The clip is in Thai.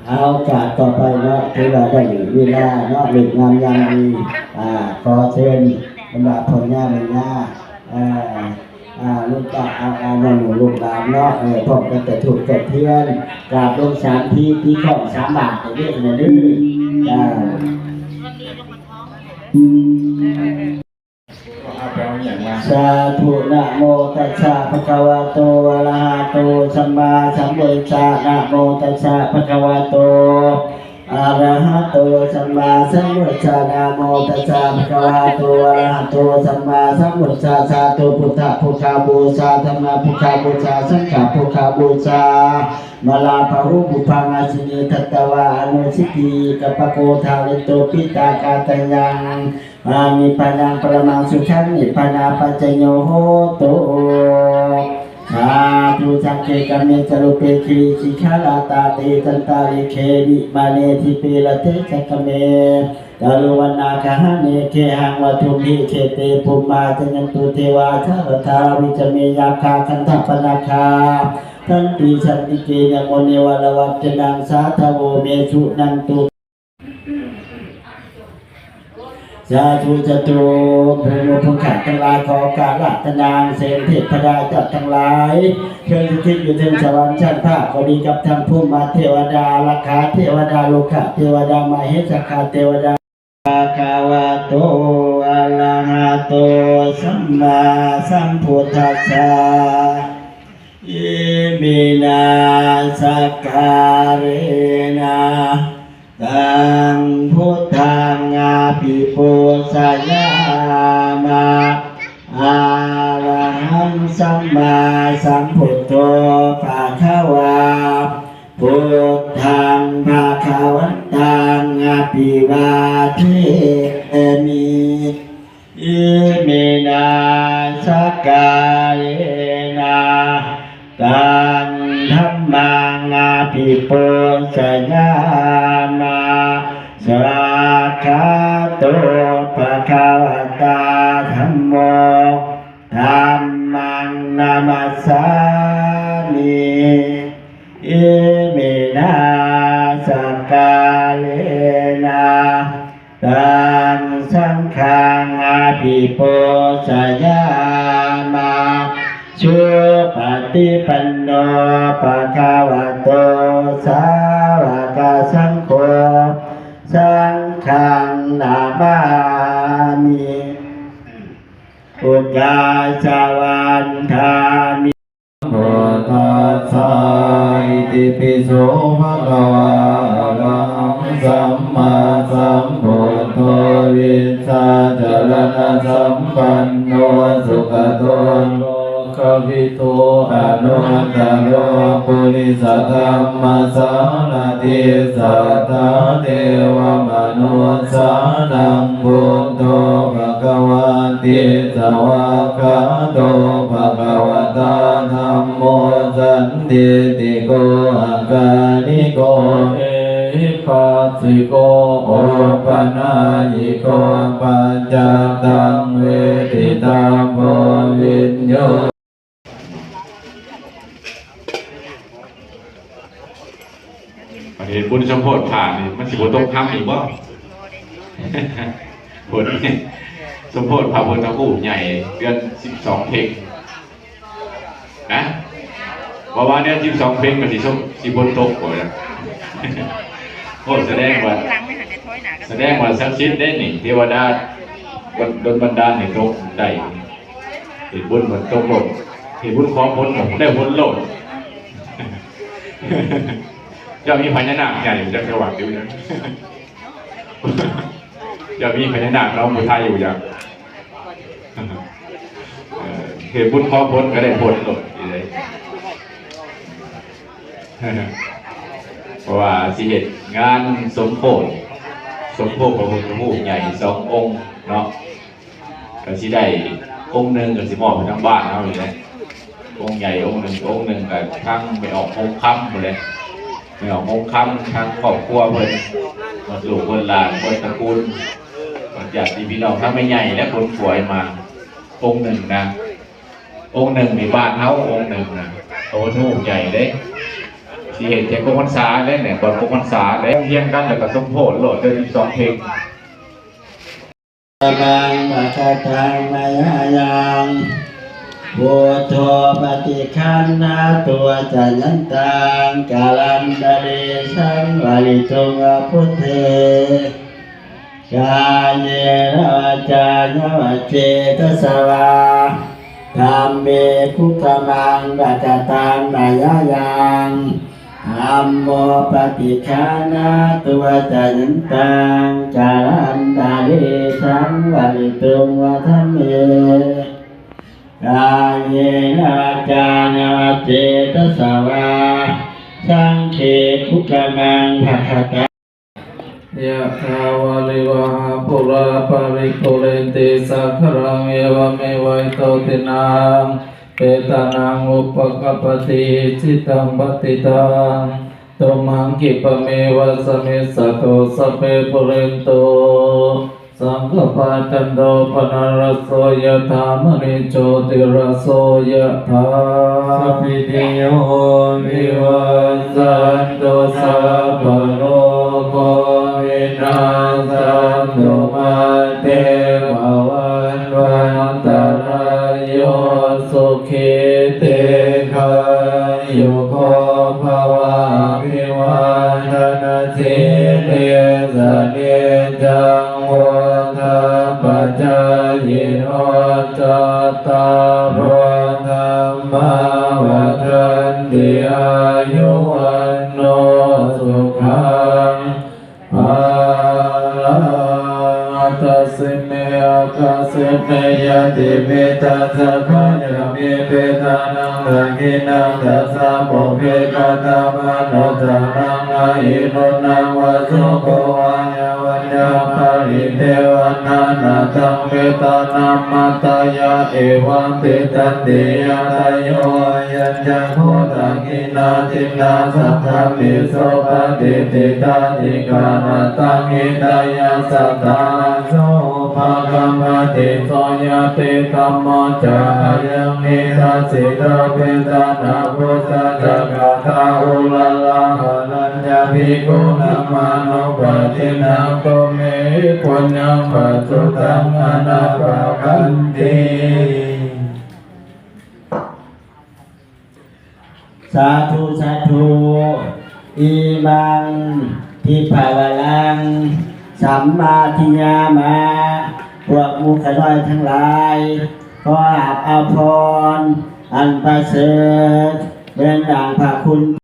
เอาจากต่อไปเนาะที่เราได้เวลาเนาะหลีกงามยามดีขอเชิญบรรดาพ่อแม่แม่ย่าลูกตาน้องหนูลูกหลานเนาะพร้อมกันแต่ถูกแต่เทียนกราบลงสามที่ของ3 บาทเรียกอะไรดื้อสาธุนะโมตัสสะภะคะวะโตอะระหะโตสัมมาสัมพุทธัสสะนะโมตัสสะภะคะวะโตอะระหะโตสัมมาสัมพุทธัสสะนะโมตัสสะภะคะวะโตอะระหะโตสัมมาสัมพุทธัสสะสาธุพุทธพุทธบูชาธัมมพุทธบูชาสังฆพุทธบูชามาลาภหุบุพังอาชิเนทัตตวาอนุสิกีกัปปโกทาลิโตปิตากาตยังมีปัญญาปรมังสุขังนิพพานาปัจจโยโหตุสาธุสังเกกเมจรุเปคีสิขาลาตาเตตันตาลิเควิมาเนทิเปลเตจักเมกาลุวันนาคหะเนเคหังวัตุมิเคเตปุมมาจันตุเทวาทะทาวิจเมยาคาคันธปนาคาทันติสันติเกยโมเนวลวัจนังสาทโวเมสุนันตุสาธุจตุภูมิภูขาทั้งหลายขอการรัตนางเสนเทพดาจัดทั้งหลายเชิญสิทธิอยู่ถึงสวรรค์ชั้นภาคก็ดีกับทางภูมิเทวดาลักขาเทวดาโลกะเทวดามาเหสกาเทวดาภะคะวะโตอะระหะโตสัมมาสัมพุทธัสสะอิมินาสการะตังพุทธังอาภิปูชยามะอะระหังสัมมาสัมพุทโธภะคะวาพุทธังภะคะวันตังอะภิวาเทมิอิมินาสการะตังธัมมังอาภิปูชยามะสวากขาโตภะคะวะตาธัมโมธัมมังนามัสสามิอิมินาสการะตังสังฆังอาภิปูชยามะสุปฏิปันโนภะคะวะโตสาวกสังโฆสังฆังนามามิอุจจาสวันทามิโมตัสสะอิติปิโสภะคะวะอะระหังสัมมาสัมพุทโธวิชชาจรณะสัมปันโนสุขโตกวิโตอนุตตโรปุริสธรรมสารติสัทธาเทวมนุสสานังพุทโธภควติสวากขาโตภควตาธัมโมสันติติโกอาการิโกเอหิปัสสิโกโอปนายิโกปัจจตังเวทิตาโพวิญโยเห็นบุญสมโภชผ่านนี่มันสิบุญต้องทำอีกบ่บุญสมโภชพระพุทธรูปใหญ่เดือน12 เพลงนะว่าเดือน12 เพลงมันสิบุญตกบ่ล่ะโอ้แสดงว่าศักดิ์สิทธิ์ได้นี่เทวดาดลบันดาลให้ตกได้เห็นบุญมันตกหล่นเห็นบุญของผลได้ผลหล่นจะมีพญานาคใหญ่อยู่จังหวัดอยู่นะจะมีพญานาคเราผู้ไทยอยู่อย่างเหตุบุญขอผลก็ได้ผลหลดอยู่เลยเพราะว่าสิเหตุงานสมโภชพระพุทธรูปใหญ่2 องค์เนาะก็สิได้องค์หนึ่งก็สิมอบไปทั้งบ้านเราอยู่เลยองค์ใหญ่องค์หนึ่งกับทั้งไปออกโคงค่ำหมดเลย เมื่อมงคำทางครอบครัวเพิ่นหมดลูกคนหลานคนตระกูลหมดญาติพี่น้องทั้งไม่ใหญ่และคนป่วยมาองค์หนึ่งนะองค์หนึ่งในบ้านเฮาองค์หนึ่งนะโตทูกใหญ่เด้ที่เห็นแค่กงพรรษาเล่นเนี่ยก่อนกงพรรษาได้เพียงกันแล้วก็สมโพธิโหลดเดิน12เพลง บังปะกะทังมายายังพุทโธปฏิคันนาตัวจันยันตังกาลันดาเดชังวาลิตุงพุทเทกายเยนะวาจายะวะเจตสวาธรรมเมคุขมังปะกะทังมายายังธัมโมปฏิฆานาตัวจันตังกาลันตาเรสังวาลิตุงวัฏเมกายเยนะวาจานวาเจตสวาสังเขทุกมังภะคะตายะถาวะลิวหาปุราปาริปุเรนติสัคฆรังเอวเมวัยโตตินังเปตานังอุปกัปปติจิตังปฏิตังตุมังกิปะเมวะสมิสสโตสัพเพปุเรนโตสังฆปาจันโตปนารโสยถามณิโชติรโสยถาสัพพิติโยวิวัชชันตุสัพพะโลกวินาศตุมาเตภวันวันตรายโยสุขิเตคะโยโกภวะภิวันนาสิเลสเนจังวัฏปัจจายโนจัตตารโอธรรมาวัฏันติอายุวันโนสุขังภาลังตัสเมอาคาสเมยติเมตัสสะภะยะเมเปตานังลังกินังตัสสะโมเภกตามโนตานังอาหิโนนังวะสุโกวายวัญญาภริเทวนานาตังเวตานัมมัตตายะเอวังติตันติยะตโยยัญญังโพตังกินาจินาสัพพะมิโสปะติติตาติกานาตังหิตายะสัตตาโสภะคะมะติโสยะติธัมโมจายังนิทัสสิตาเปตานาพุทธะจักขาทาอุลลังอนัญญาภิกขุนามานุปตินังโตเมปุญญังปัจจุตังอนาปะกันติสาธุสาธุอิมังทิภาวลังสัมมาทิยามะพวกมุขน้อยทั้งหลายขออาภรณ์อันประเสริฐเป็นดังพระคุณ